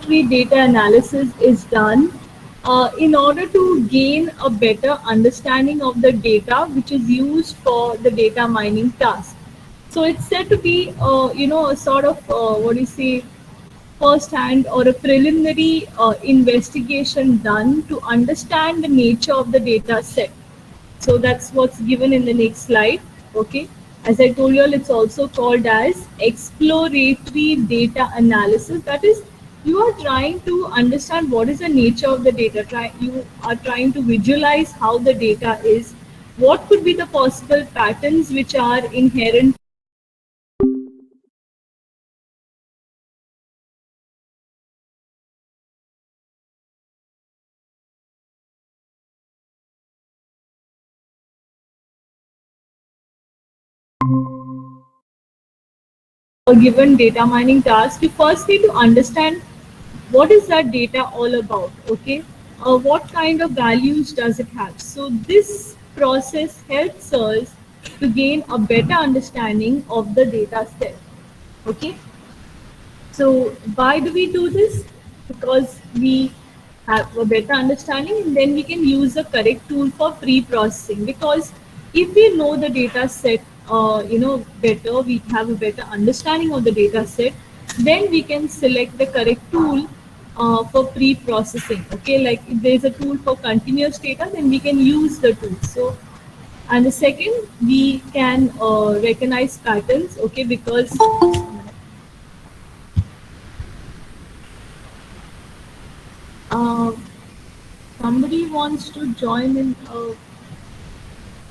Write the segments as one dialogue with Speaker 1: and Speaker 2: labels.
Speaker 1: exploratory data analysis is done in order to gain a better understanding of the data which is used for the data mining task. So it's said to be, a sort of what do you say, first hand or a preliminary investigation done to understand the nature of the data set. So that's what's given in the next slide. Okay. As I told you all, it's also called as exploratory data analysis. That is, you are trying to understand what is the nature of the data. You are trying to visualize how the data is. What could be the possible patterns which are inherent a given data mining task? You first need to understand what is that data all about. Okay, what kind of values does it have? So this process helps us to gain a better understanding of the data set. Okay, so why do we do this? Because we have a better understanding, and then we can use the correct tool for pre-processing. Because if we know the data set, better, we have a better understanding of the data set, then we can select the correct tool for pre-processing. Okay, like if there is a tool for continuous data, then we can use the tool. So, and the second, we can recognize patterns. Okay, because uh, somebody wants to join in.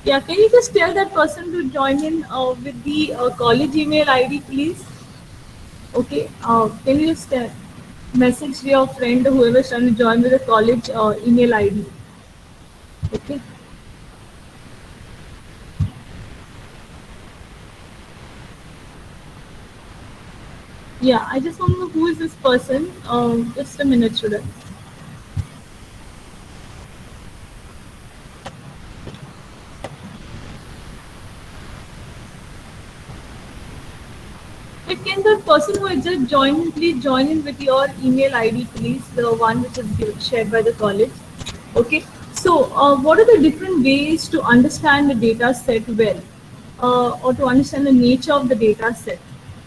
Speaker 1: Yeah, can you just tell that person to join in with the college email ID, please? Okay. Can you just message your friend, whoever is trying to join with the college email ID? Okay. Yeah, I just want to know who is this person. Just a minute, student. But can the person who has just joined, please join in with your email ID, please, the one which is shared by the college. Okay. So, what are the different ways to understand the data set well, or to understand the nature of the data set?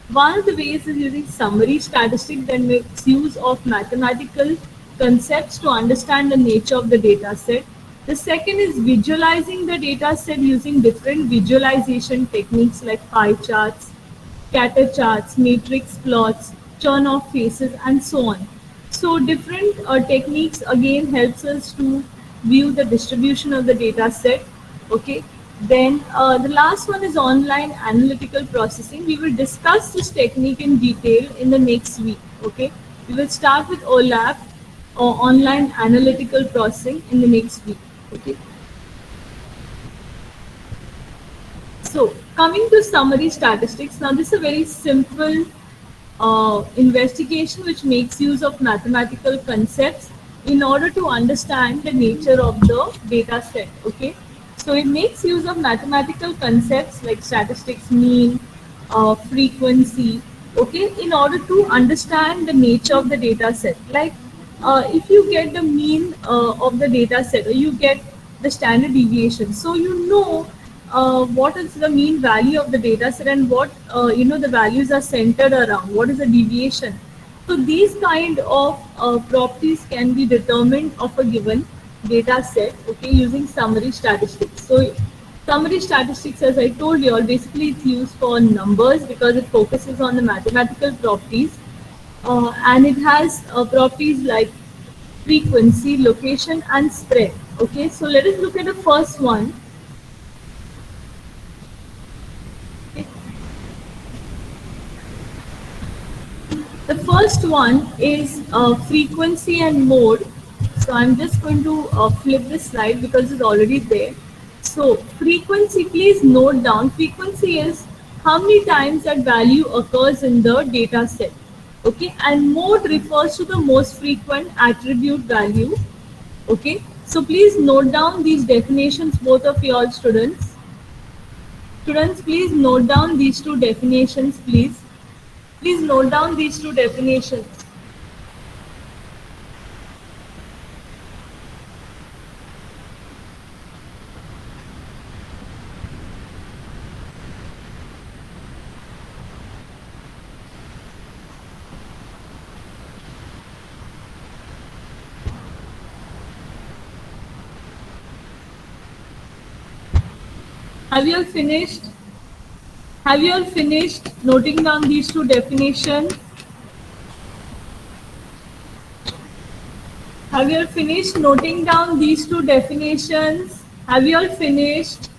Speaker 1: One of the ways is using summary statistics that makes use of mathematical concepts to understand the nature of the data set. The second is visualizing the data set using different visualization techniques like pie charts, scatter charts, matrix plots, churn of faces, and so on. So different techniques again helps us to view the distribution of the data set. Okay. Then the last one is online analytical processing. We will discuss this technique in detail in the next week. Okay. We will start with OLAP or online analytical processing in the next week. Okay. So, coming to summary statistics, now this is a very simple investigation which makes use of mathematical concepts in order to understand the nature of the data set. Okay, so it makes use of mathematical concepts like statistics, mean, frequency. Okay, in order to understand the nature of the data set. Like if you get the mean of the data set, or you get the standard deviation, so you know what is the mean value of the data set, and what the values are centered around, what is the deviation. So these kind of properties can be determined of a given data set, okay, using summary statistics. So summary statistics, as I told you all, basically it's used for numbers because it focuses on the mathematical properties, and it has properties like frequency, location, and spread. Okay, so let us look at the first one. The first one is frequency and mode. So I'm just going to flip this slide because it's already there. So frequency, please note down, frequency is how many times that value occurs in the data set. Okay, and mode refers to the most frequent attribute value. Okay, so please note down these definitions, both of you all students. Students, please note down these two definitions, please. Please note down these two definitions. Have you all finished? Have you all finished noting down these two definitions? Have you all finished noting down these two definitions? Have you all finished?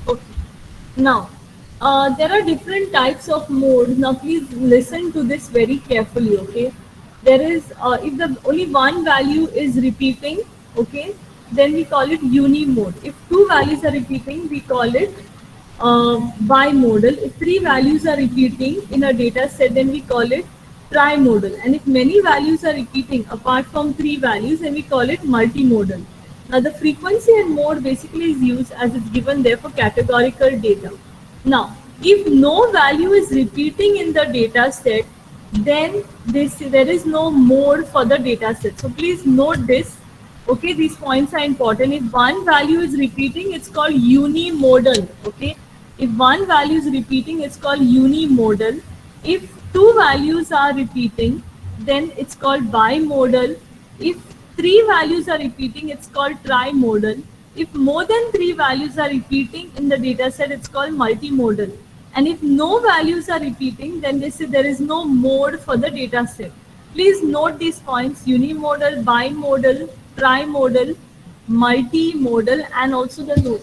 Speaker 1: Okay. Now, there are different types of modes. Now, please listen to this very carefully. Okay, there is if the only one value is repeating, okay, then we call it unimode. If two values are repeating, we call it bimodal. If three values are repeating in a data set, then we call it trimodal. And if many values are repeating apart from three values, then we call it multimodal. Now, the frequency and mode basically is used as it's given there for categorical data. Now, if no value is repeating in the data set, then there is no mode for the data set. So please note this. Okay, these points are important. If one value is repeating, it's called unimodal. Okay, if one value is repeating, it's called unimodal. If two values are repeating, then it's called bimodal. If three values are repeating, it's called trimodal. If more than three values are repeating in the data set, it's called multimodal. And if no values are repeating, then they say there is no mode for the data set. Please note these points: unimodal, bimodal, trimodal, multimodal, and also the node.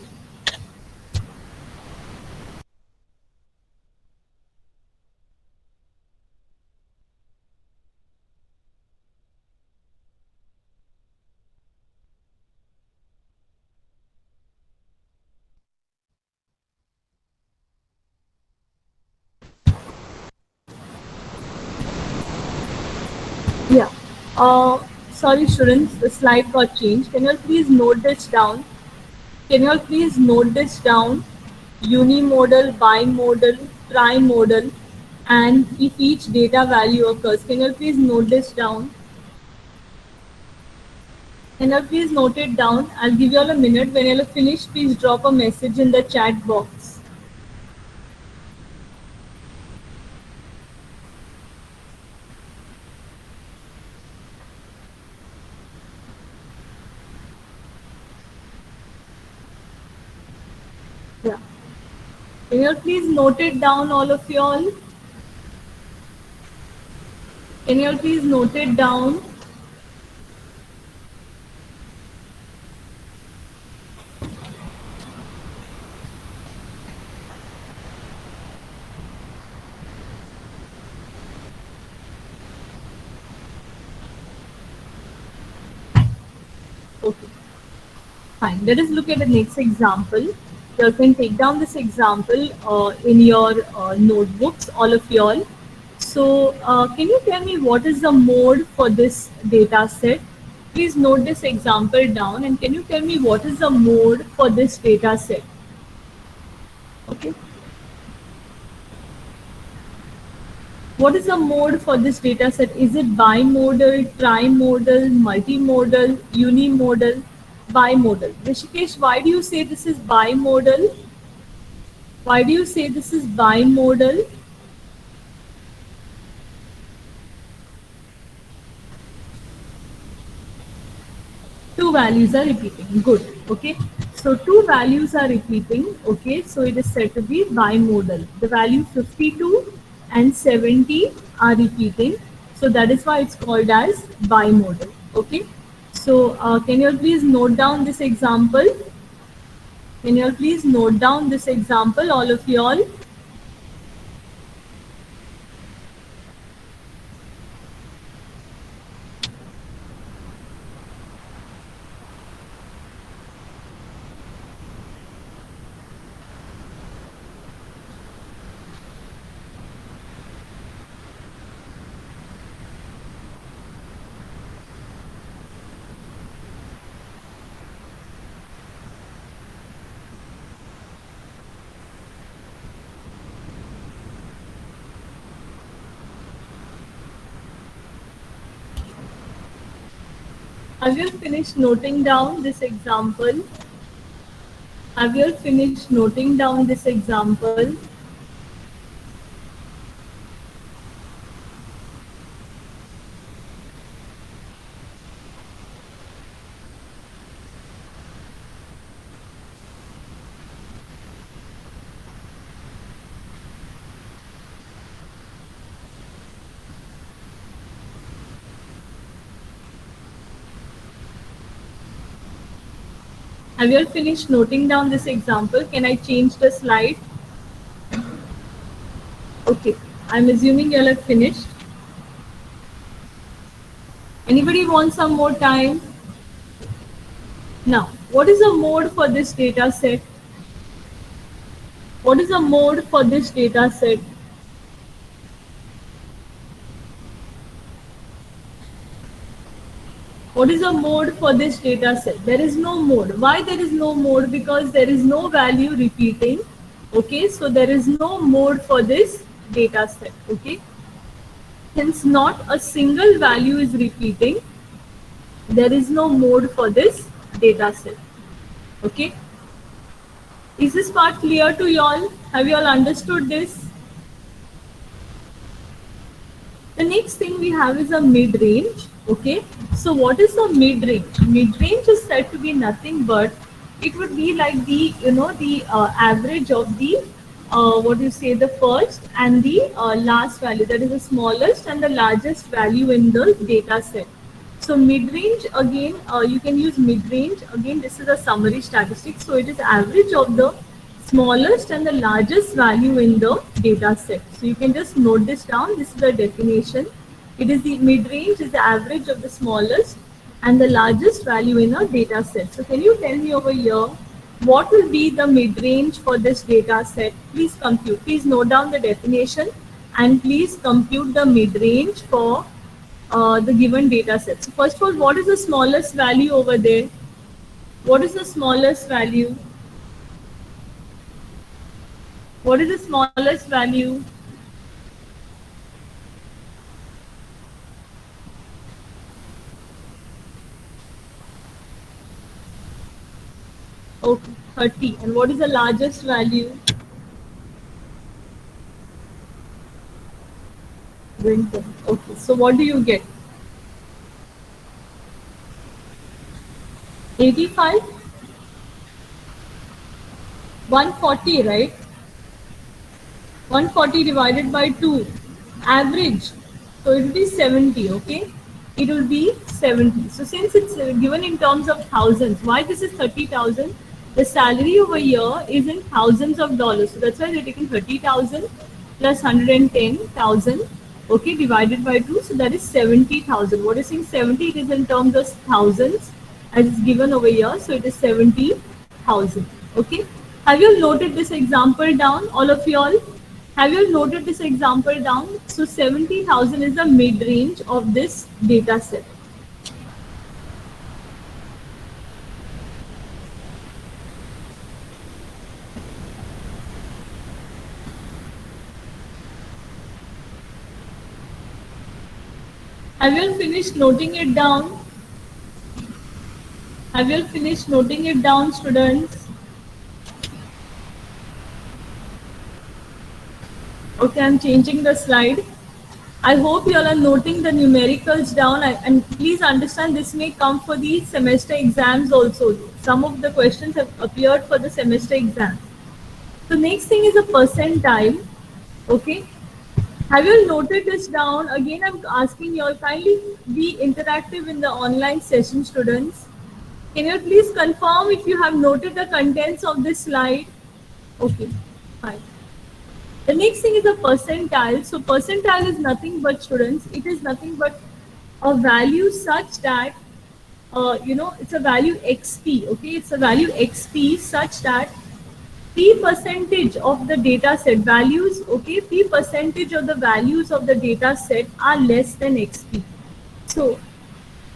Speaker 1: Yeah. Sorry, students, the slide got changed. Can you all please note this down? Can you all please note this down? Unimodal, bimodal, trimodal, and if each data value occurs. Can you all please note this down? Can you all please note it down? I'll give you all a minute. When you're finished, please drop a message in the chat box. Yeah. Can you all please note it down, all of you all? Can you all please note it down? Okay. Fine. Let us look at the next example. You can take down this example in your notebooks, all of you all. So, can you tell me what is the mode for this data set? Please note this example down, and can you tell me what is the mode for this data set? Okay. What is the mode for this data set? Is it bimodal, trimodal, multimodal, unimodal, bimodal? Rishikesh, why do you say this is bimodal? Why do you say this is bimodal? Two values are repeating. Good. Okay. So two values are repeating. Okay. So it is said to be bimodal. The value 52 and 70 are repeating. So that is why it's called as bimodal. Okay. So can you all please note down this example? Can you all please note down this example, all of you all? Have you finished noting down this example? Have you finished noting down this example? Have you all finished noting down this example? Can I change the slide? Okay, I'm assuming you all have finished. Anybody want some more time? Now, what is the mode for this data set? What is the mode for this data set? What is the mode for this data set? There is no mode. Why there is no mode? Because there is no value repeating. Okay, so there is no mode for this data set. Okay, hence not a single value is repeating. There is no mode for this data set. Okay, is this part clear to you all? Have you all understood this? The next thing we have is a mid-range. Okay, so what is the mid-range? Mid-range is said to be nothing but it would be like the the average of the what do you say, the first and the last value, that is the smallest and the largest value in the data set. So mid-range, again you can use mid-range. Again, this is a summary statistic, so it is average of the smallest and the largest value in the data set. So you can just note this down. This is the definition. It is the mid-range is the average of the smallest and the largest value in a data set. So can you tell me over here, what will be the mid-range for this data set? Please compute. Please note down the definition and please compute the mid-range for the given data set. So first of all, what is the smallest value over there? What is the smallest value? What is the smallest value? Okay, 30. And what is the largest value? 20. Okay, so what do you get? 85? 140, right? 140 divided by 2, average. So it will be 70, okay? It will be 70. So since it's given in terms of thousands, why this is 30,000? The salary over here is in thousands of dollars. So that's why they're taking 30,000 plus 110,000, okay, divided by 2. So that is 70,000. What is saying 70? It is in terms of thousands as it's given over here. So it is 70,000, okay? Have you noted this example down, all of you all? Have you noted this example down? So 70,000 is the mid-range of this data set. Have you finished noting it down? Have you finished noting it down, students? Okay, I'm changing the slide. I hope you all are noting the numericals down, and please understand this may come for the semester exams also. Some of the questions have appeared for the semester exam. So next thing is a percentile. Okay. Have you all noted this down? Again, I'm asking you all, kindly be interactive in the online session, students. Can you please confirm if you have noted the contents of this slide? Okay, fine. The next thing is a percentile. So percentile is nothing but, students, it is nothing but a value such that, it's a value XP, okay? It's a value XP such that P percentage of the data set values, okay? P percentage of the values of the data set are less than XP. So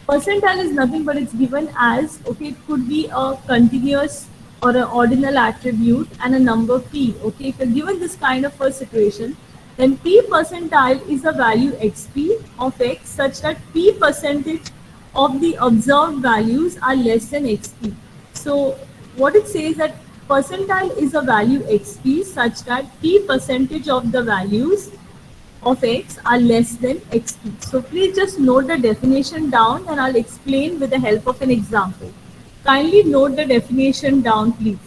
Speaker 1: percentile is nothing but it's given as, okay, it could be a continuous or an ordinal attribute and a number p. Okay, if you're given this kind of a situation, then p percentile is a value xp of x such that p percentage of the observed values are less than xp. So what it says that percentile is a value xp such that p percentage of the values of x are less than xp. So please just note the definition down and I'll explain with the help of an example. Kindly note the definition down, please.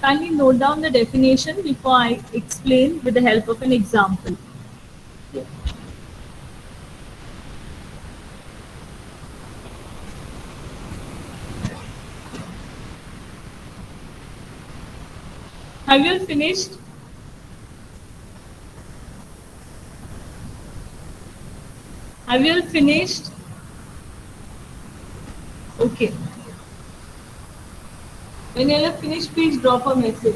Speaker 1: Kindly note down the definition before I explain with the help of an example. Have you all finished? Have you all finished? Okay. When you all have finished, please drop a message.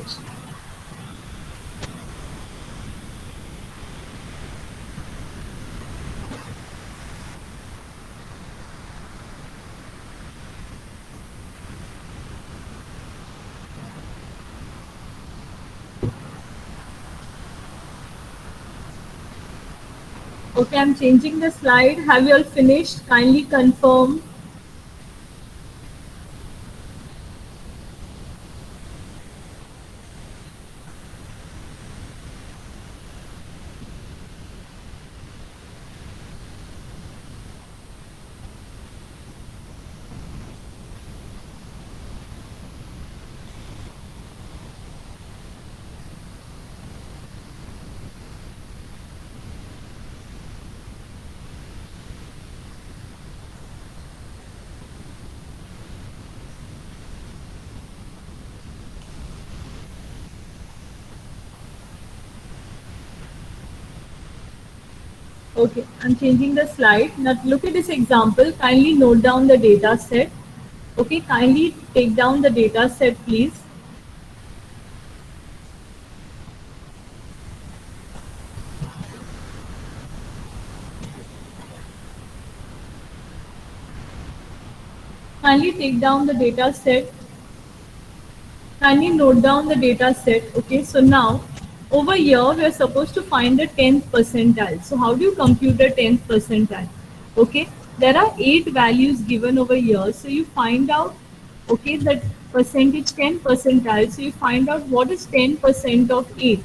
Speaker 1: Okay, I'm changing the slide. Have you all finished? Kindly confirm. Okay, I'm changing the slide. Now look at this example. Kindly note down the data set. Okay, kindly take down the data set, please. Kindly take down the data set. Kindly note down the data set. Okay, so now over here we are supposed to find the 10th percentile. So how do you compute the 10th percentile? Okay, there are 8 values given over here. So you find out, okay, that percentage 10 percentile. So you find out what is 10% of 8.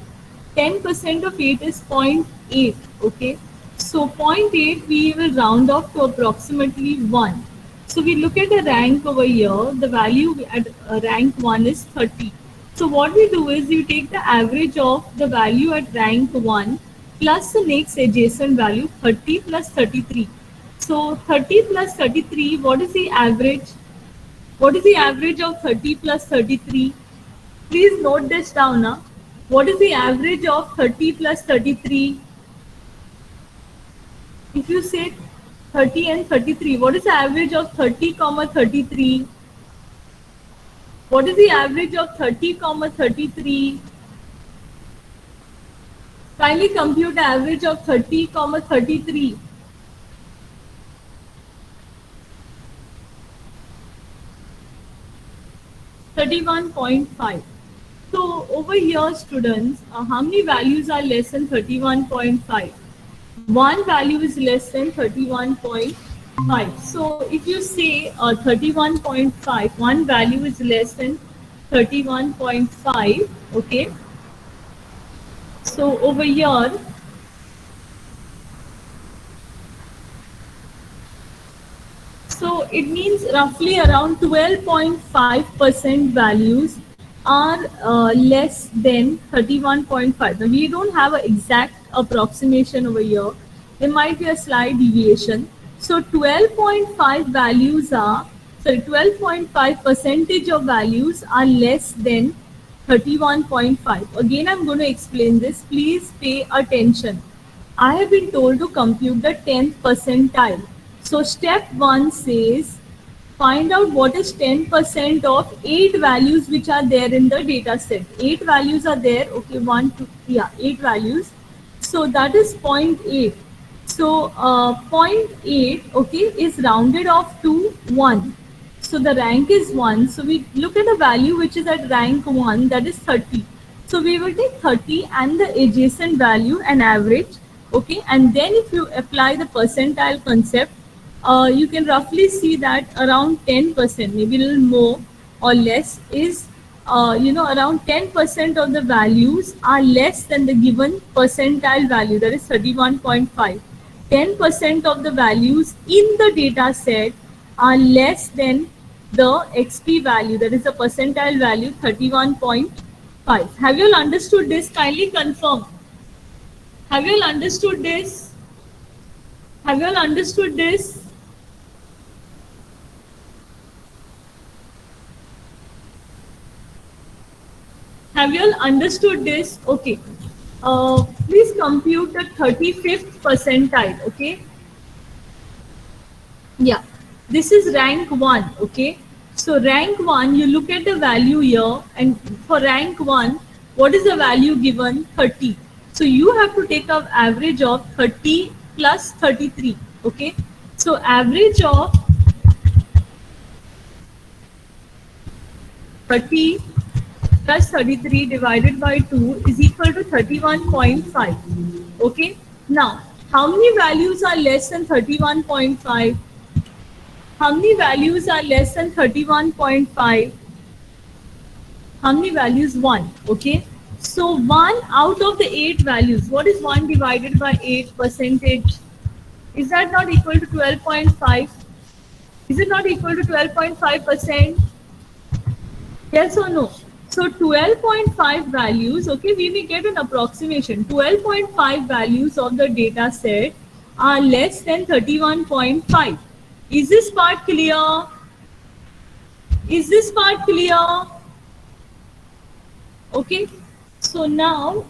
Speaker 1: 10% of 8 is 0.8. Okay, so zero point 0.8 we will round off to approximately 1. So we look at the rank over here. The value at rank 1 is 30. So what we do is you take the average of the value at rank 1 plus the next adjacent value 30 plus 33. So 30 plus 33, what is the average? What is the average of 30 plus 33? Please note this down. Now. What is the average of 30 plus 33? If you say 30 and 33, what is the average of 30 comma 33? What is the average of 30 comma 33? Kindly compute the average of 30 comma 33. 31.5. So over here students, how many values are less than 31.5? One value is less than 31.5. So if you say 31.5, one value is less than 31.5, okay. So over here, so it means roughly around 12.5% values are less than 31.5. Now we don't have an exact approximation over here. There might be a slight deviation. So 12.5 values are, sorry, 12.5 percentage of values are less than 31.5. Again, I'm going to explain this. Please pay attention. I have been told to compute the 10th percentile. So step 1 says find out what is 10% of 8 values which are there in the data set. 8 values are there. Okay, 1, 2, yeah, 8 values. So that is zero point 0.8. So 0.8, okay, is rounded off to 1. So the rank is 1. So we look at the value which is at rank 1, that is 30. So we will take 30 and the adjacent value and average. Okay, and then if you apply the percentile concept, you can roughly see that around 10%, maybe a little more or less, is around 10% of the values are less than the given percentile value, that is 31.5. 10% of the values in the data set are less than the XP value, that is the percentile value 31.5. Have you all understood this? Kindly confirm. Have you all understood this? Have you all understood this? Have you all understood this? Okay. Please compute the 35th percentile. Okay. Yeah. This is rank 1. Okay. So rank 1, you look at the value here, and for rank 1, what is the value given? 30. So you have to take an average of 30 plus 33. Okay. So average of 30 plus 33 divided by 2 is equal to 31.5. Okay. Now, how many values are less than 31.5? How many values are less than 31.5? How many values? 1. Okay. So 1 out of the 8 values. What is 1 divided by 8 percentage? Is that not equal to 12.5? Is it not equal to 12.5%? Yes or no? So 12.5 values, okay, we may get an approximation. 12.5 values of the data set are less than 31.5. Is this part clear? Is this part clear? Okay. So now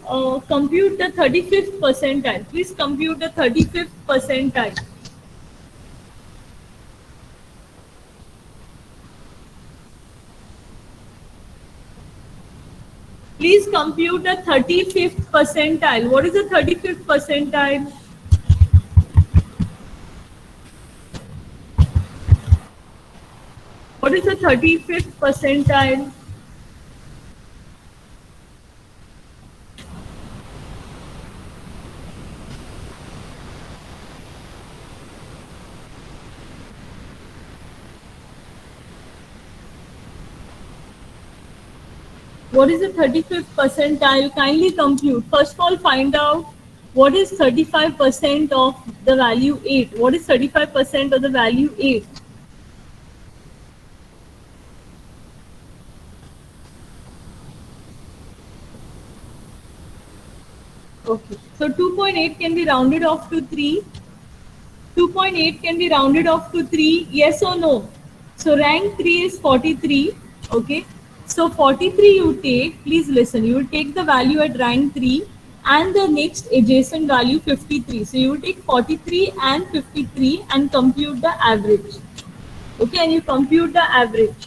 Speaker 1: compute the 35th percentile. Please compute the 35th percentile. Please compute the 35th percentile. What is the 35th percentile? What is the 35th percentile? What is the 35th percentile? Kindly compute. First of all, find out what is 35% of the value 8. What is 35% of the value 8? Okay. So 2.8 can be rounded off to 3. 2.8 can be rounded off to 3. Yes or no? So rank 3 is 43. Okay. So 43 you take, please listen, you will take the value at rank 3 and the next adjacent value 53. So you will take 43 and 53 and compute the average. Okay, and you compute the average.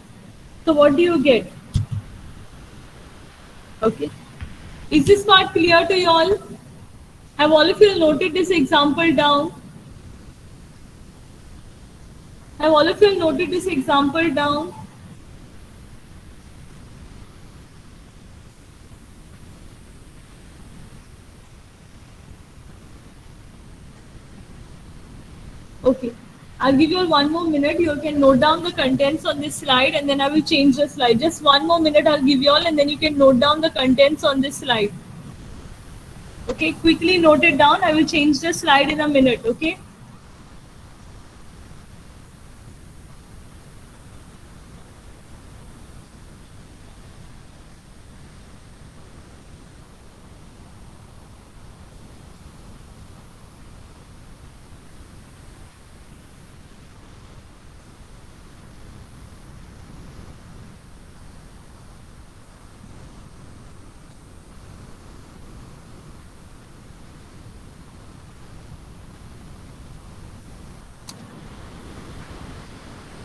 Speaker 1: So what do you get? Okay. Is this part clear to you all? Have all of you noted this example down? Have all of you noted this example down? Okay. I'll give you all 1 more minute. You can note down the contents on this slide and then I will change the slide. Just 1 more minute I'll give you all and then you can note down the contents on this slide. Okay, quickly note it down. I will change the slide in a minute. Okay.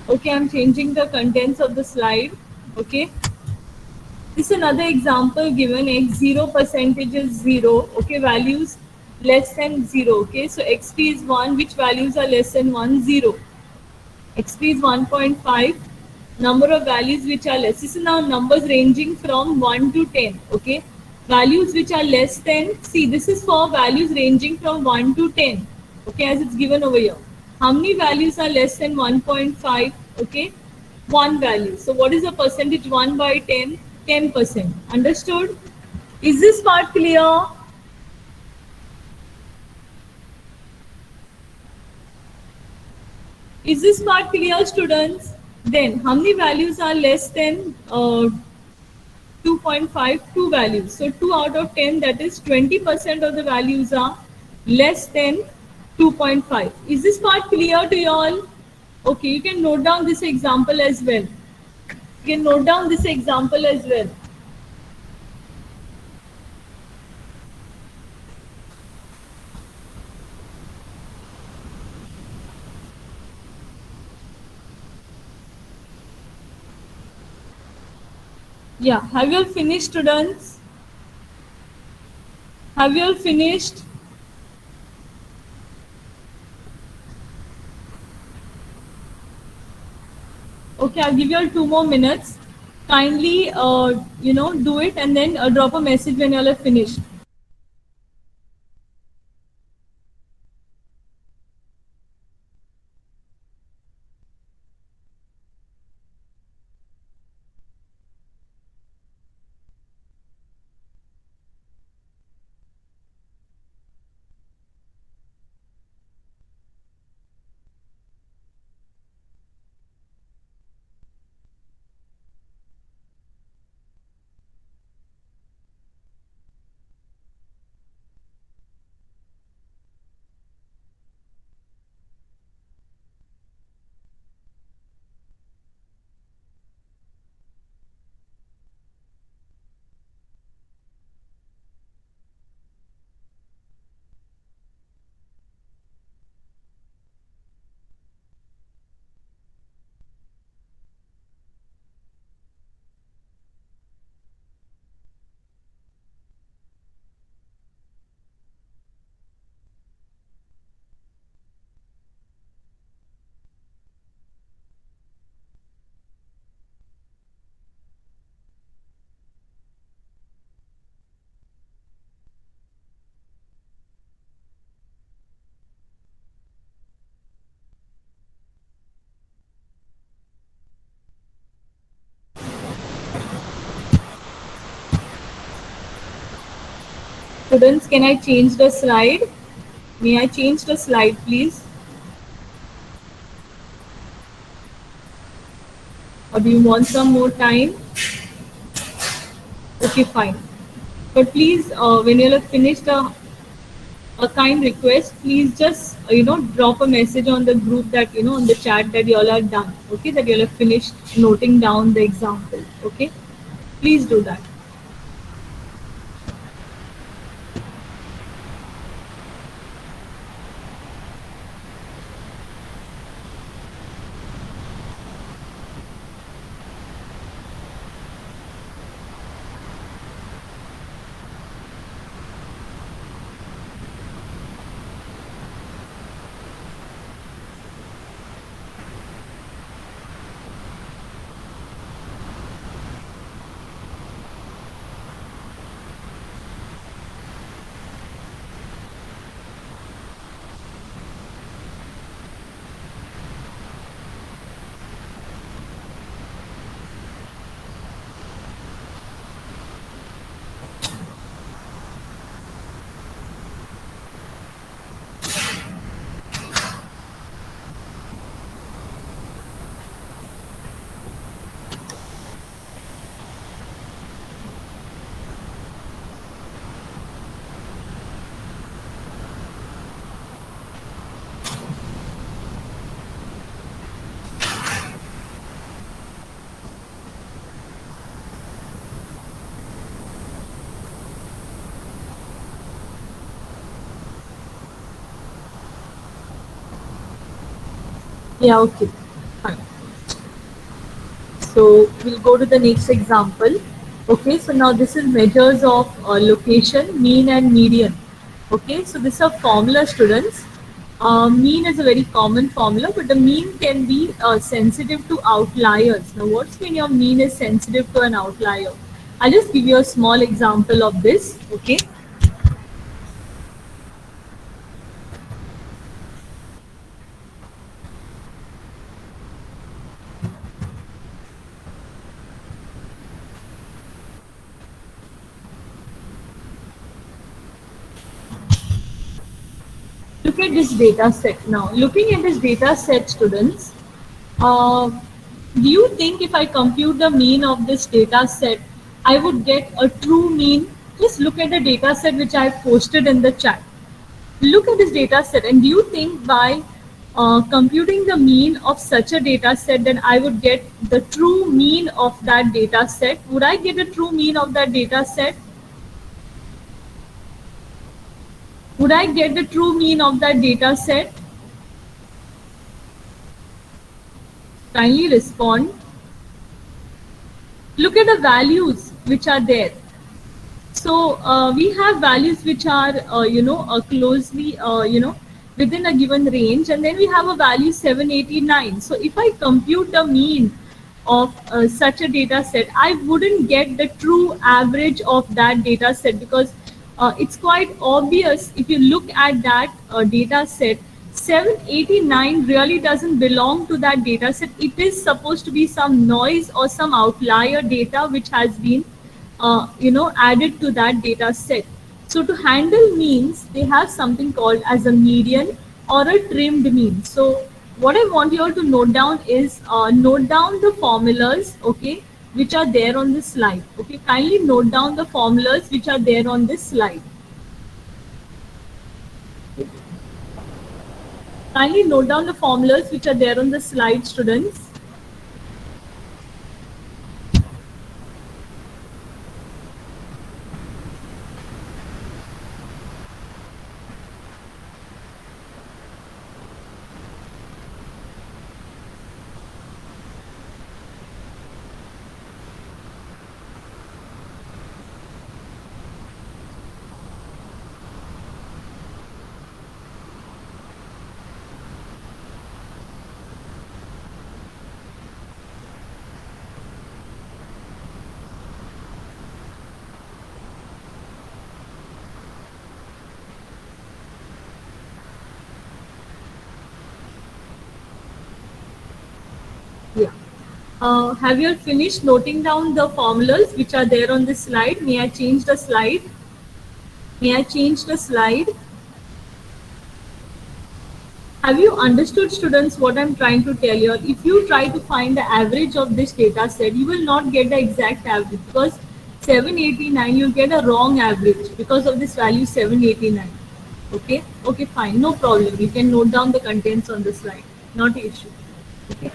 Speaker 1: Okay, I'm changing the contents of the slide. Okay. This is another example given x0 percentage is 0. Okay, values less than 0. Okay, so xp is 1. Which values are less than 1? 0. xp is 1.5. Number of values which are less. This is now numbers ranging from 1 to 10. Okay, values which are less than, see, this is for values ranging from 1 to 10. Okay, as it's given over here. How many values are less than 1.5? Okay, 1 value. So what is the percentage? 1 by 10? 10%. Understood? Is this part clear? Is this part clear, students? Then how many values are less than 2.5? 2 values. So 2 out of 10, that is 20% of the values are less than 2.5. Is this part clear to you all? Okay, you can note down this example as well. You can note down this example as well. Yeah, have you all finished, students? Have you all finished? Okay, I'll give you all 2 more minutes. Kindly, do it and then drop a message when you all are finished. Students, can I change the slide? May I change the slide, please? Or do you want some more time? Okay, fine. But please, when you have finished a kind request, please just drop a message on the group that on the chat that you all are done. Okay, that you all have finished noting down the example. Okay, please do that. Yeah, okay, fine. So we'll go to the next example. Okay, so now this is measures of location, mean and median. Okay, so this are formula, students. Mean is a very common formula, but the mean can be sensitive to outliers. Now, what's when your mean is sensitive to an outlier? I'll just give you a small example of this. Okay, look at this data set now. Looking at this data set, students, Uh, do you think if I compute the mean of this data set, I would get a true mean? Just look at the data set which I have posted in the chat. Look at this data set, and do you think by computing the mean of such a data set, then I would get the true mean of that data set? Would I get the true mean of that data set? Would I get the true mean of that data set? Kindly respond. Look at the values which are there. So we have values which are closely within a given range, and then we have a value 789. So if I compute the mean of such a data set, I wouldn't get the true average of that data set, because it's quite obvious if you look at that data set. 789 really doesn't belong to that data set. It is supposed to be some noise or some outlier data which has been added to that data set. So to handle means, they have something called as a median or a trimmed mean. So what I want you all to note down is, note down the formulas, okay, which are there on this slide. Okay, kindly note down the formulas which are there on this slide. Kindly note down the formulas which are there on the slide, students. Yeah. Have you all finished noting down the formulas which are there on this slide? May I change the slide? May I change the slide? Have you understood, students, what I'm trying to tell you? If you try to find the average of this data set, you will not get the exact average, because 789, you'll get a wrong average because of this value 789. Okay? Okay, fine. No problem. You can note down the contents on the slide. Not an issue. Okay.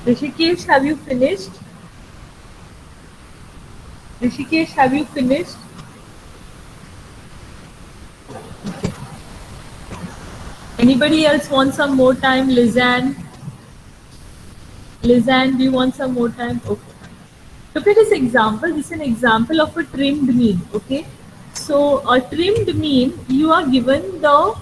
Speaker 1: Rishikesh, have you finished? Rishikesh, have you finished? Anybody else want some more time? Lizanne? Lizanne, do you want some more time? Okay. Look at this example. This is an example of a trimmed mean. Okay. So a trimmed mean, you are given the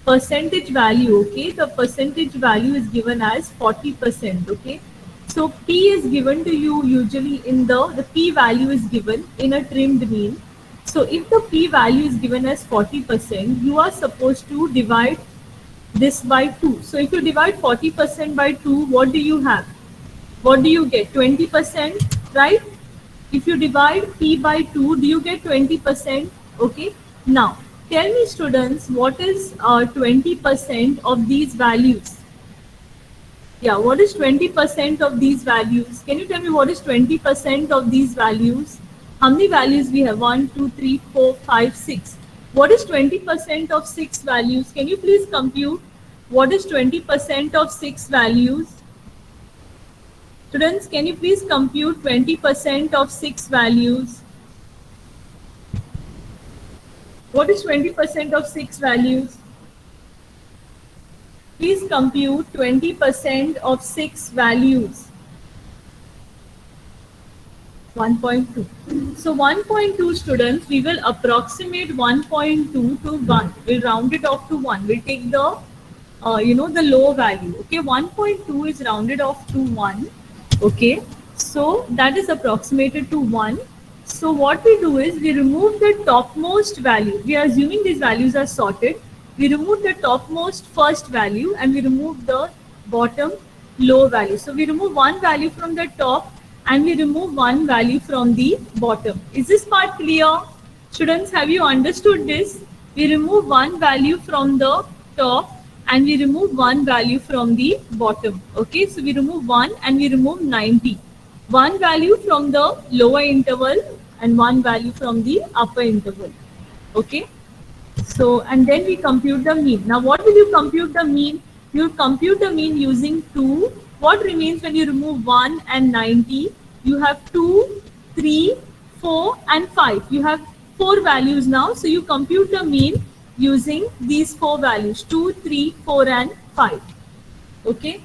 Speaker 1: percentage value. Okay. The percentage value is given as 40%. Okay. So P is given to you usually in the P value is given in a trimmed mean. So if the P value is given as 40%, you are supposed to divide this by 2. So if you divide 40% by 2, what do you have? What do you get? 20%, right? If you divide P by 2, do you get 20%? Okay. Now, tell me, students, what is 20% of these values? Yeah, what is 20% of these values? Can you tell me what is 20% of these values? How many values we have? 1, 2, 3, 4, 5, 6. What is 20% of 6 values? Can you please compute? What is 20% of 6 values? Students, can you please compute 20% of 6 values? What is 20% of 6 values? Please compute 20% of 6 values. 1.2. So 1.2 students, we will approximate 1.2 to 1. We'll round it off to 1. We'll take the, the low value. Okay, 1.2 is rounded off to 1. Okay, so that is approximated to 1. So what we do is we remove the topmost value. We are assuming these values are sorted. We remove the topmost first value and we remove the bottom low value. So we remove one value from the top and we remove one value from the bottom. Is this part clear? Students, have you understood this? We remove one value from the top and we remove one value from the bottom. Okay, so we remove 1 and we remove 90. One value from the lower interval and one value from the upper interval. Okay, so and then we compute the mean. Now what will you compute the mean? You compute the mean using 2. What remains when you remove 1 and 90? You have 2, 3, 4 and 5. You have 4 values now. So you compute the mean using these 4 values, 2, 3, 4 and 5. Okay.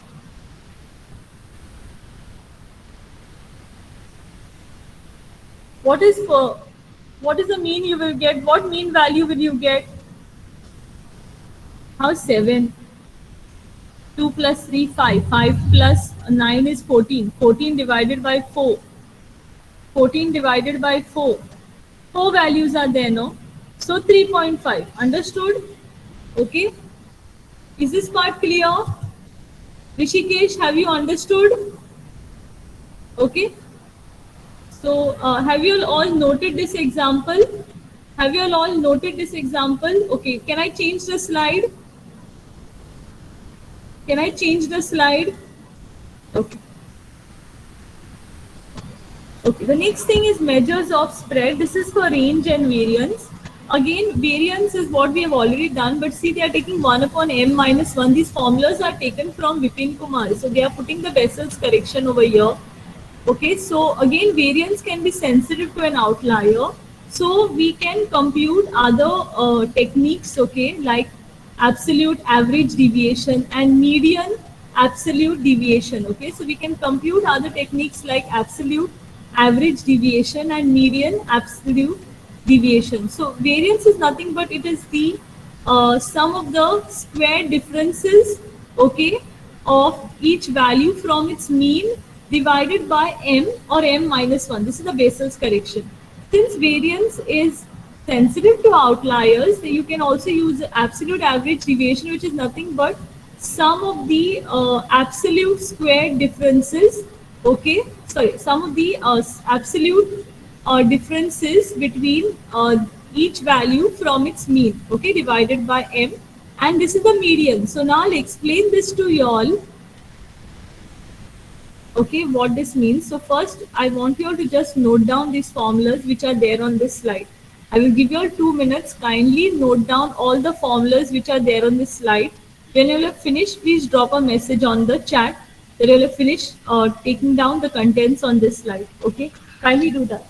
Speaker 1: What is the mean you will get? What mean value will you get? How 7? 2 plus 3, 5. 5 plus 9 is 14. 14 divided by 4. 14 divided by 4. 4 values are there, no? So 3.5. Understood? Okay. Is this part clear? Rishikesh, have you understood? Okay. So have you all noted this example? Have you all noted this example? Okay. Can I change the slide? Can I change the slide? Okay. Okay, the next thing is measures of spread. This is for range and variance. Again, variance is what we have already done, but see, they are taking 1 upon m minus 1. These formulas are taken from Vipin Kumar. So they are putting the Bessel's correction over here. Okay, so again, variance can be sensitive to an outlier. So we can compute other techniques, okay, like absolute average deviation and median absolute deviation. Okay, so we can compute other techniques like absolute average deviation and median absolute deviation. So variance is nothing but it is the sum of the square differences, okay, of each value from its mean divided by m or m minus 1. This is the Bessel's correction. Since variance is sensitive to outliers, you can also use absolute average deviation, which is nothing but sum of the absolute square differences, okay, sorry, sum of the absolute differences between each value from its mean, okay, divided by m, and this is the median. So now I'll explain this to you all, okay, what this means. So first I want you all to just note down these formulas which are there on this slide. I will give you all 2 minutes. Kindly note down all the formulas which are there on this slide. When you have finished, please drop a message on the chat that you have finished taking down the contents on this slide. Okay, kindly do that.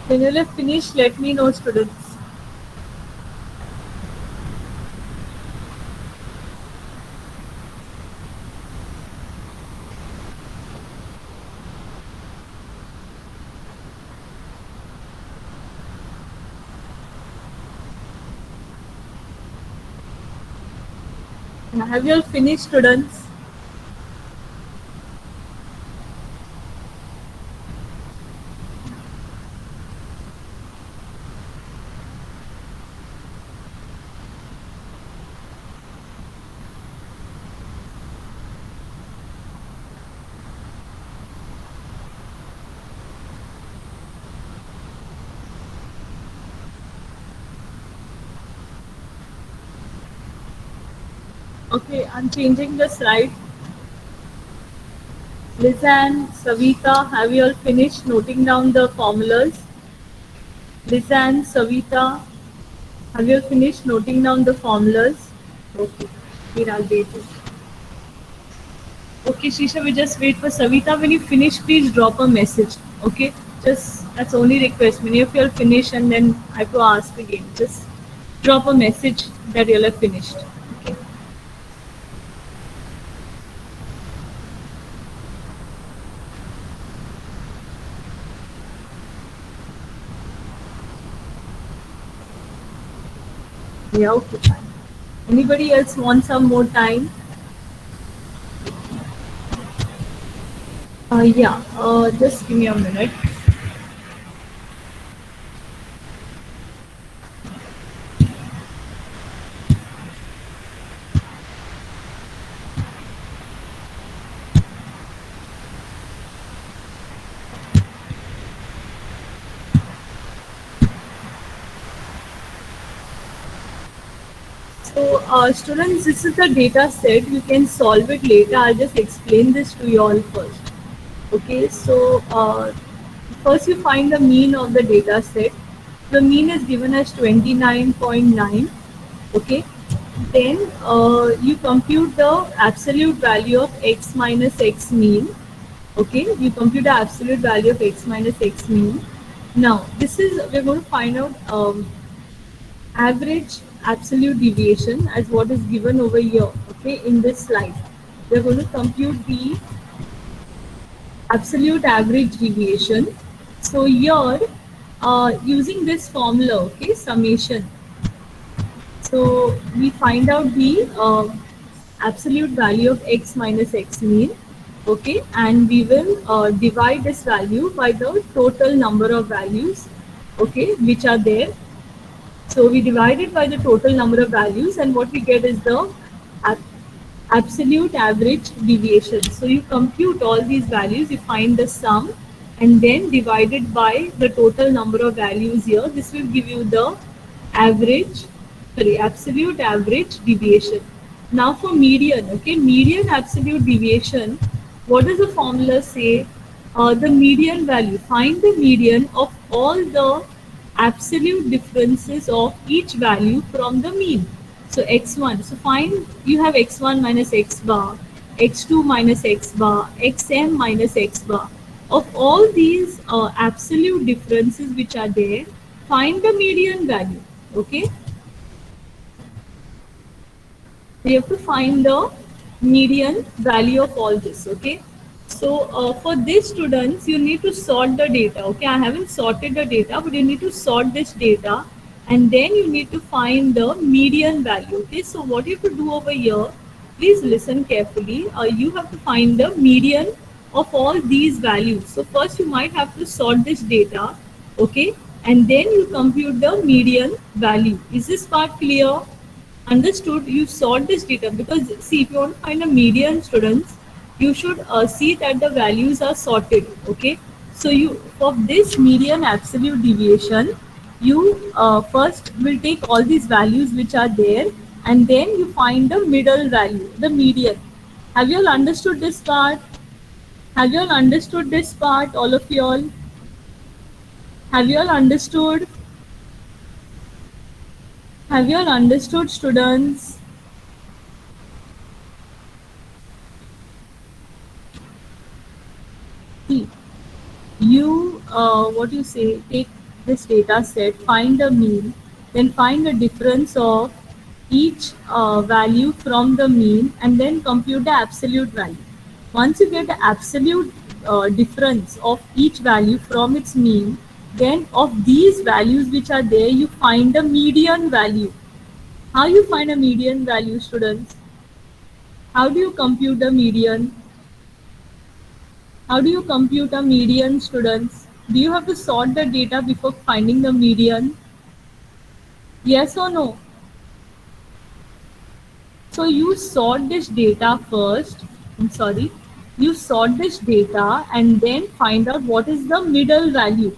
Speaker 1: When you have finished, let me know, students. Have you all finished, students? Okay, I'm changing the slide. Lizanne, Savita, have you all finished noting down the formulas? Lizanne, Savita, have you all finished noting down the formulas? Okay, here I'll wait. Okay, Shisha, we just wait for Savita. When you finish, please drop a message. Okay, just that's only request. When if you're finished and then I have to ask again, just drop a message that you'll have finished. Okay. Yeah, okay, fine. Anybody else want some more time? Yeah, just give me a minute. So, students, this is the data set. You can solve it later. I'll just explain this to you all first. Okay, so first you find the mean of the data set. The mean is given as 29.9. Okay, then you compute the absolute value of x minus x mean. Okay, you compute the absolute value of x minus x mean. Now, this is we're going to find out average absolute deviation as what is given over here. Okay, in this slide, we're going to compute the absolute average deviation. So here, using this formula, okay, summation. So we find out the absolute value of x minus x mean, okay, and we will divide this value by the total number of values, okay, which are there. So we divide it by the total number of values, and what we get is the ab- absolute average deviation. So you compute all these values, you find the sum, and then divide it by the total number of values here. This will give you the average, sorry, absolute average deviation. Now for median, okay, median absolute deviation, what does the formula say? The median value, find the median of all the absolute differences of each value from the mean. So x1, so find, you have x1 minus x bar, x2 minus x bar, xm minus x bar. Of all these absolute differences which are there, find the median value. Okay, we have to find the median value of all this. Okay, so for this students, you need to sort the data. Okay, I haven't sorted the data, but you need to sort this data, and then you need to find the median value. Okay, so what you have to do over here, please listen carefully. You have to find the median of all these values. So first you might have to sort this data, okay, and then you compute the median value. Is this part clear? Understood? You sort this data, because see, if you want to find a median students, you should see that the values are sorted. Okay, so you, for this median absolute deviation, you first will take all these values which are there, and then you find the middle value, the median. Have you all understood this part? Have you all understood this part, all of you all? Have you all understood? Have you all understood, students? See, you what you say, take this data set, find the mean, then find the difference of each value from the mean, and then compute the absolute value. Once you get the absolute difference of each value from its mean, then of these values which are there, you find the median value. How you find a median value, students? How do you compute the median? How do you compute a median, students? Do you have to sort the data before finding the median? Yes or no? So you sort this data first. I'm sorry. You sort this data and then find out what is the middle value.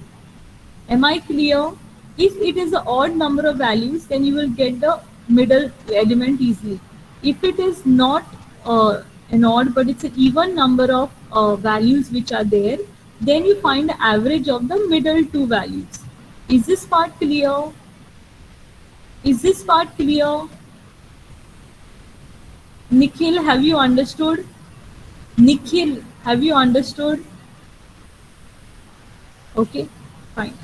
Speaker 1: Am I clear? If it is an odd number of values, then you will get the middle element easily. If it is not an odd but it's an even number of values which are there, then you find the average of the middle two values. Is this part clear? Is this part clear? Nikhil, have you understood? Nikhil, have you understood? Okay, fine.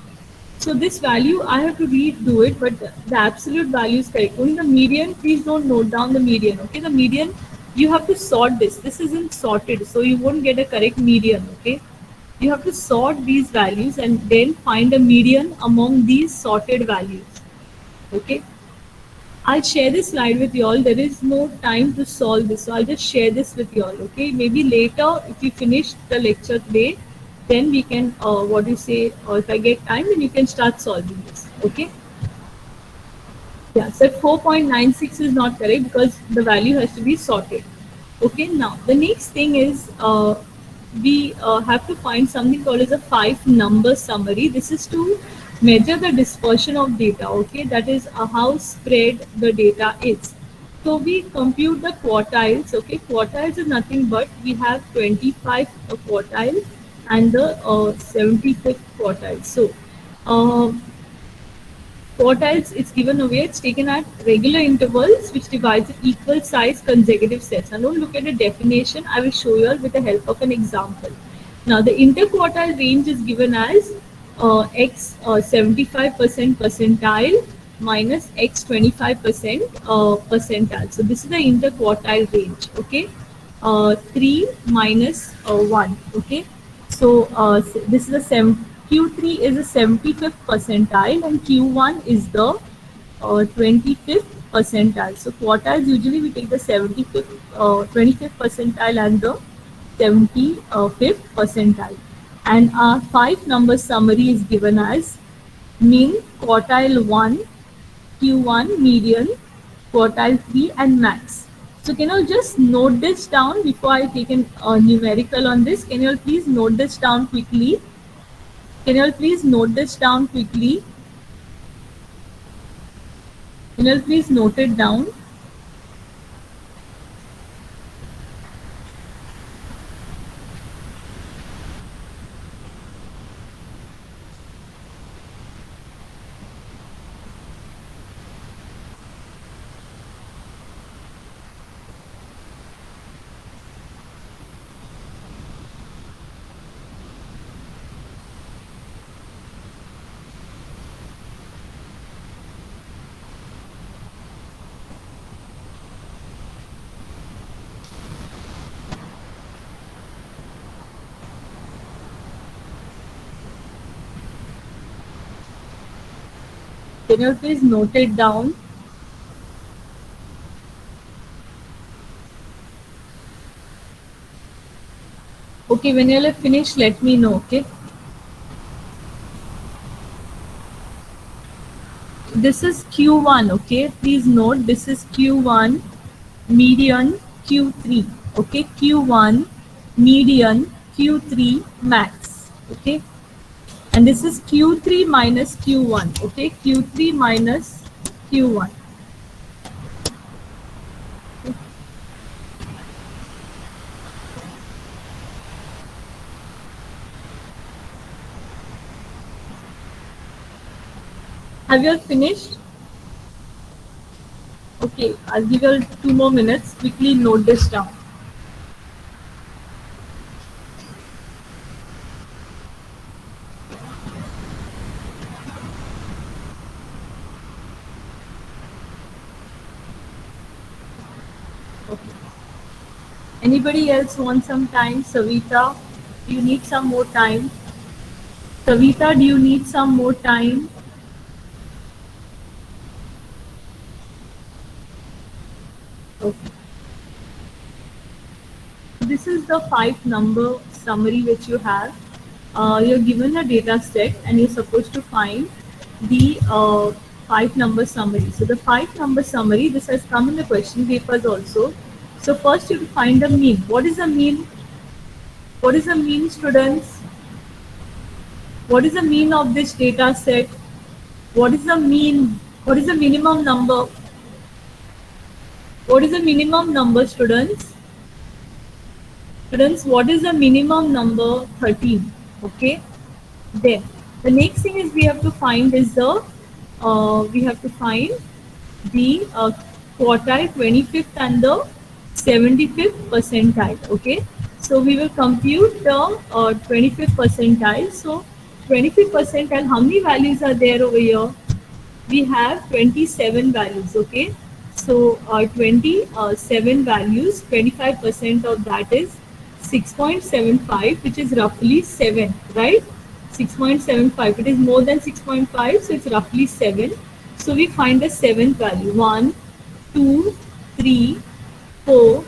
Speaker 1: So this value, I have to redo it, but the absolute value is correct. Only the median, please don't note down the median. Okay, the median, you have to sort this. This isn't sorted, so you won't get a correct median. Okay, you have to sort these values and then find a median among these sorted values. Okay, I'll share this slide with you all. There is no time to solve this, so I'll just share this with you all. Okay, maybe later if you finish the lecture today, then we can what do you say, or if I get time, then you can start solving this. Okay. Yeah, so 4.96 is not correct because the value has to be sorted. Okay, now the next thing is we have to find something called as a 5 number summary. This is to measure the dispersion of data. Okay, that is how spread the data is. So we compute the quartiles. Okay, quartiles is nothing but we have 25 quartile and the 75th quartile. So uh, quartiles is given away, it's taken at regular intervals which divides in equal size consecutive sets. Now don't look at the definition, I will show you all with the help of an example. Now the interquartile range is given as x 75% percentile minus x 25% percentile. So this is the interquartile range, okay? 3 minus 1, okay? So this is a Q3 is a 75th percentile and Q1 is the 25th percentile. So quartiles usually we take the 75th, 25th percentile and the 75th percentile. And our 5 number summary is given as mean, quartile 1, Q1, median, quartile 3 and max. So can you just note this down before I take a numerical on this? Can you please note this down quickly? Can you please note this down quickly? Can you please note it down? Can you please note it down? Okay, when you'll have finished, let me know, okay? This is Q1, okay? Please note this is Q1, median, Q3, okay? Q1, median, Q3, max, okay? And this is Q3 minus Q1, okay? Q3 minus Q1. Have you all finished? Okay, I'll give you all 2 more minutes. Quickly note this down. Okay. Anybody else want some time? Savita, do you need some more time? Savita, do you need some more time? Okay. This is the 5 number summary which you have. You're given a data set and you're supposed to find the 5 number summary. So the 5 number summary, this has come in the question papers also. So first you have to find the mean. What is the mean? What is the mean, students? What is the mean of this data set? What is the mean? What is the minimum number? What is the minimum number, students? Students, what is the minimum number? 13. Okay. Then the next thing is we have to find is the we have to find the quartile 25th and the 75th percentile. Okay, so we will compute the 25th percentile. So 25th percentile, how many values are there over here? We have 27 values. Okay, so 27 values, 25% of that is 6.75, which is roughly 7, right? 6.75, it is more than 6.5, so it's roughly 7. So we find the seventh value: 1, 2, 3, 4,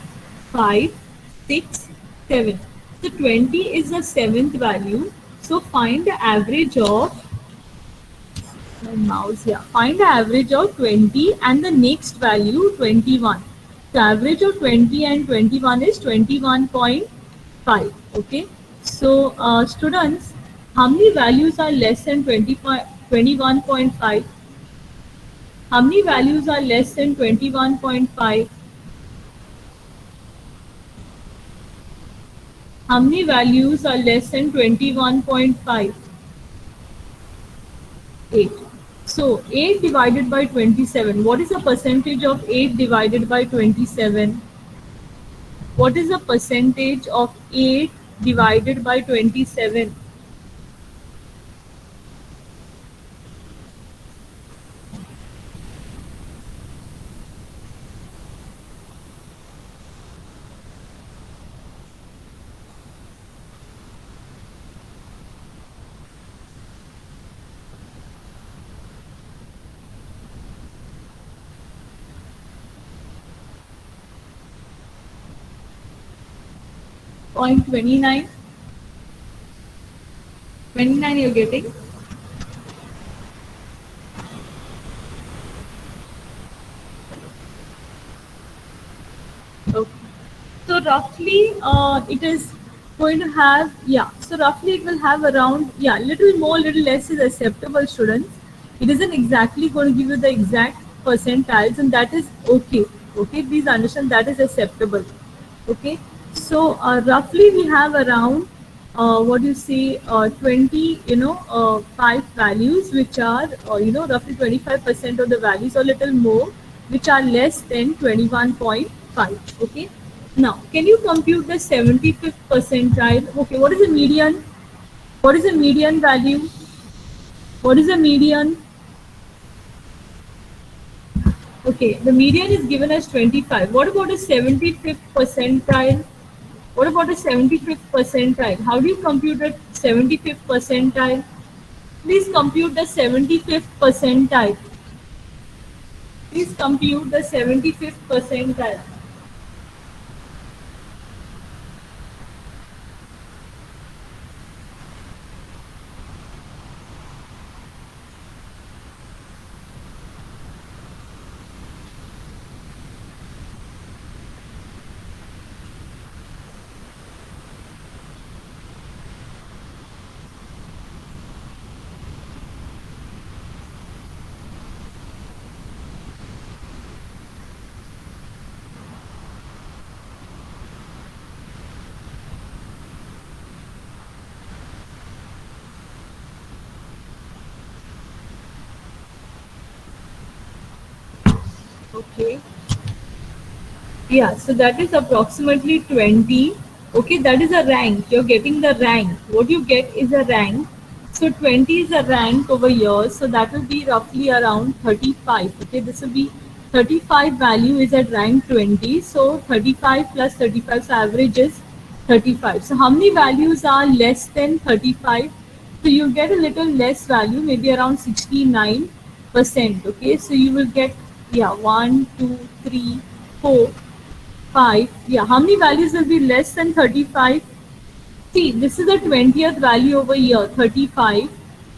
Speaker 1: 5, 6, 7. So 20 is the seventh value. So find the average of my mouse here. Find the average of 20 and the next value 21. The average of 20 and 21 is 21.5. Okay. So students, how many values are less than 21.5? How many values are less than 21.5? How many values are less than 21.5? 8. So 8 divided by 27. What is the percentage of 8 divided by 27? What is the percentage of 8 divided by 27? Point 29. 29 you're getting? Okay. So roughly it is going to have, yeah, so roughly it will have around, yeah, little more, little less is acceptable, students. It isn't exactly going to give you the exact percentiles, and that is okay. Okay, please understand that is acceptable. Okay, so roughly we have around what do you say 20 5 values which are roughly 25% of the values or little more which are less than 21.5. Okay, now can you compute the 75th percentile? Okay, what is the median? What is the median value? What is the median? Okay, the median is given as 25. What about the 75th percentile? What about the 75th percentile? How do you compute the 75th percentile? Please compute the 75th percentile. Please compute the 75th percentile. Okay. Yeah, so that is approximately 20. Okay, that is a rank. You're getting the rank. What you get is a rank. So 20 is a rank over here. So that will be roughly around 35. Okay, this will be 35 value is at rank 20. So 35 plus 35, so average is 35. So how many values are less than 35? So you get a little less value, maybe around 69%. Okay, so you will get, yeah, 1, 2, 3, 4, 5. Yeah, how many values will be less than 35? See, this is the 20th value over here, 35.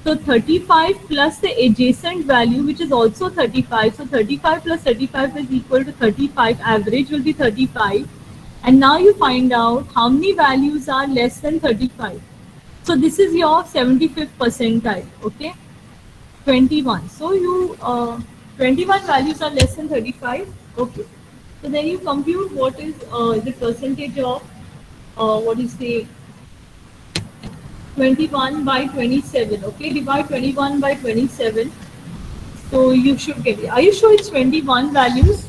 Speaker 1: So 35 plus the adjacent value, which is also 35. So 35 plus 35 is equal to 35. Average will be 35. And now you find out how many values are less than 35. So this is your 75th percentile. Okay, 21. So you 21 values are less than 35. Okay. So then you compute what is the percentage of what do you say 21 by 27. Okay, divide 21 by 27. So you should get it. Are you sure it's 21 values?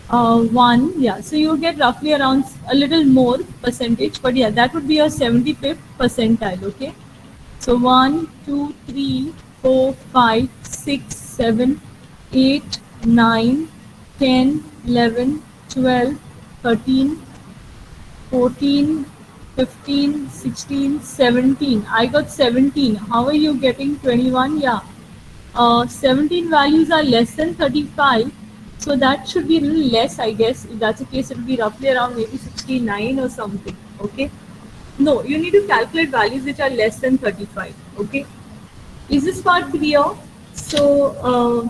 Speaker 1: One, yeah. So you get roughly around a little more percentage, but yeah, that would be your 75th percentile. Okay. So 1, 2, 3, 4, 5, 6, 7, 8, 9, 10, 11, 12, 13, 14, 15, 16, 17. I got 17. How are you getting 21? Yeah. 17 values are less than 35. So that should be a little less, I guess. If that's the case, it will be roughly around maybe 69 or something. Okay. No, you need to calculate values which are less than 35. Okay. Is this part clear? So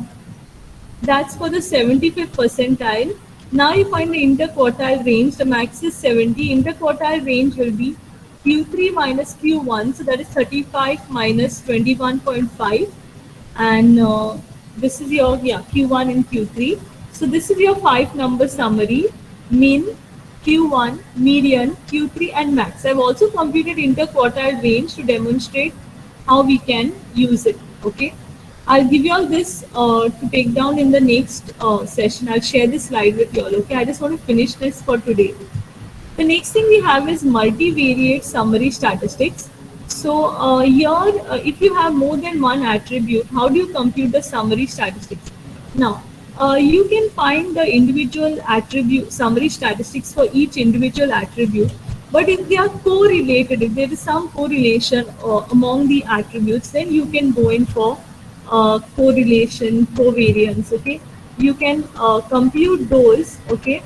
Speaker 1: that's for the 75th percentile. Now you find the interquartile range. The max is 70. Interquartile range will be Q3 minus Q1. So that is 35 minus 21.5. And this is your Q1 and Q3. So this is your 5 number summary: mean, Q1, median, Q3, and max. I've also computed interquartile range to demonstrate how we can use it. Okay, I'll give you all this to take down in the next session. I'll share this slide with you all. Okay, I just want to finish this for today. The next thing we have is multivariate summary statistics. So here, if you have more than one attribute, how do you compute the summary statistics? Now, you can find the individual attribute summary statistics for each individual attribute. But if they are correlated, if there is some correlation among the attributes, then you can go in for correlation, covariance. Okay, you can compute those. Okay,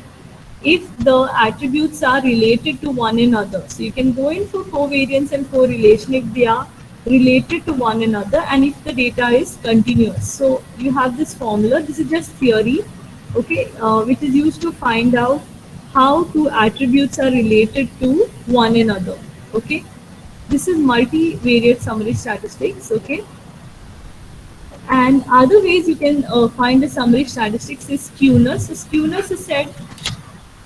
Speaker 1: if the attributes are related to one another. So you can go in for covariance and correlation if they are related to one another and if the data is continuous. So you have this formula. This is just theory, okay, which is used to find out how two attributes are related to one another. Okay, this is multivariate summary statistics. Okay, and other ways you can find the summary statistics is skewness. So skewness is said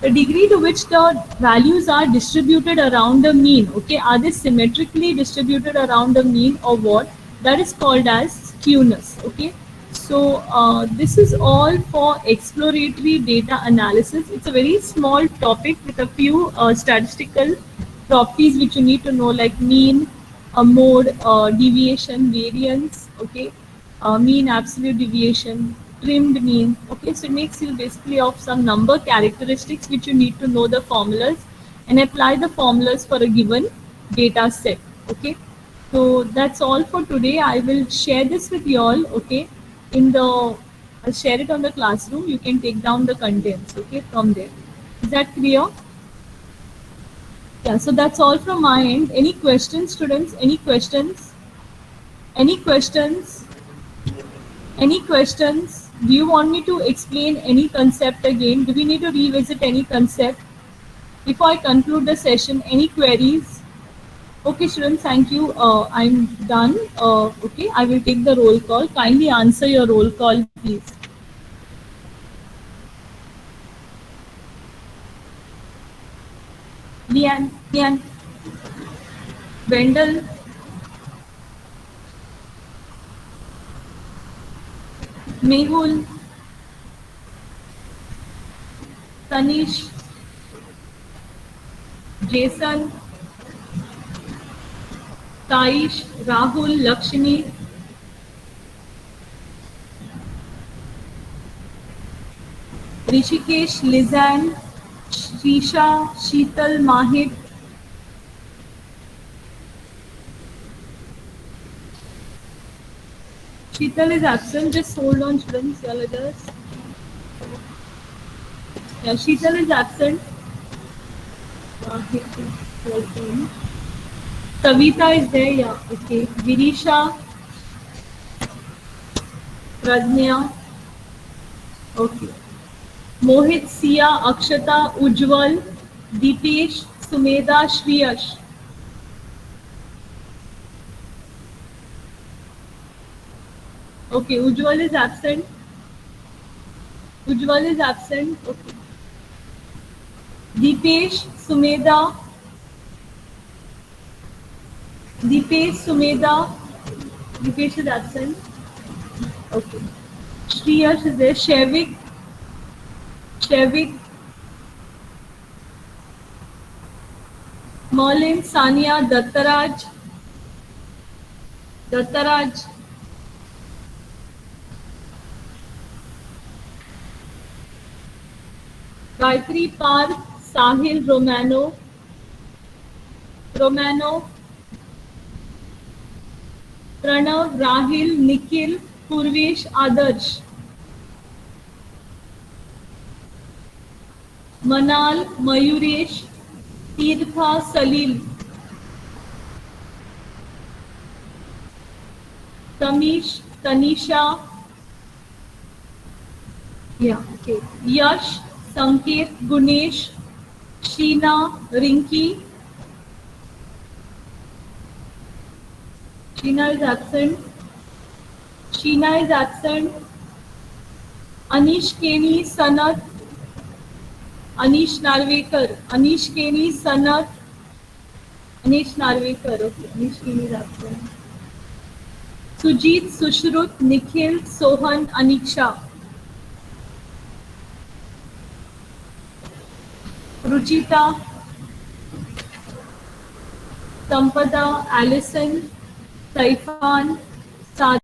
Speaker 1: the degree to which the values are distributed around the mean. Okay, are they symmetrically distributed around the mean or what? That is called as skewness. Okay, so this is all for exploratory data analysis. It's a very small topic with a few statistical properties which you need to know, like mean, mode, deviation, variance. Okay, mean, absolute deviation, trimmed mean. Okay, so it makes you basically of some number characteristics which you need to know the formulas and apply the formulas for a given data set. Okay, so that's all for today. I will share this with you all. Okay, in the I'll share it on the classroom. You can take down the contents. Okay, from there. Is that clear? Yeah. So that's all from my end. Any questions, students? Any questions? Any questions? Any questions? Do you want me to explain any concept again? Do we need to revisit any concept? Before I conclude the session, any queries? Okay, students, thank you. I'm done. Okay, I will take the roll call. Kindly answer your roll call, please. Lian, Wendell, Mehul, Tanish, Jason, Taish, Rahul, Lakshmi, Rishikesh, Lizanne, Shisha, Sheetal, Mahit. Sheetal is absent. Just hold on, students. Yeah, let us. Yeah, Sheetal is absent. Mahit is working. Savita is there. Yeah, okay. Virisha, Prajna. Okay. Mohit, Sia, Akshata, Ujjwal, Deepesh, Sumedha, Shriyash. Okay, Ujjwal is absent. Ujjwal is absent. Okay. Deepesh, Sumedha. Deepesh, Sumedha. Deepesh is absent. Okay. Shreyash is there. Shavik. Shavik. Merlin, Sania, Dattaraj. Dattaraj. Gayatri Park, Sahil, Romano. Romano. Pranav, Rahil, Nikhil, Purvesh, Adarsh. Manal, Mayuresh, Tirtha, Salil. Tamish, Tanisha. Yeah, okay. Yash, Sanket, Gunesh, Sheena, Rinki. Sheena is absent. Sheena is absent. Anish Keni, Sanat. Anish Narvekar. Anish Keni, Sanat. Anish Narvekar. Okay, Anish Keni is absent. Sujit, Sushrut, Nikhil, Sohan, Aniksha. Ruchita, Sampada, Alison, Saifan, Sadhana.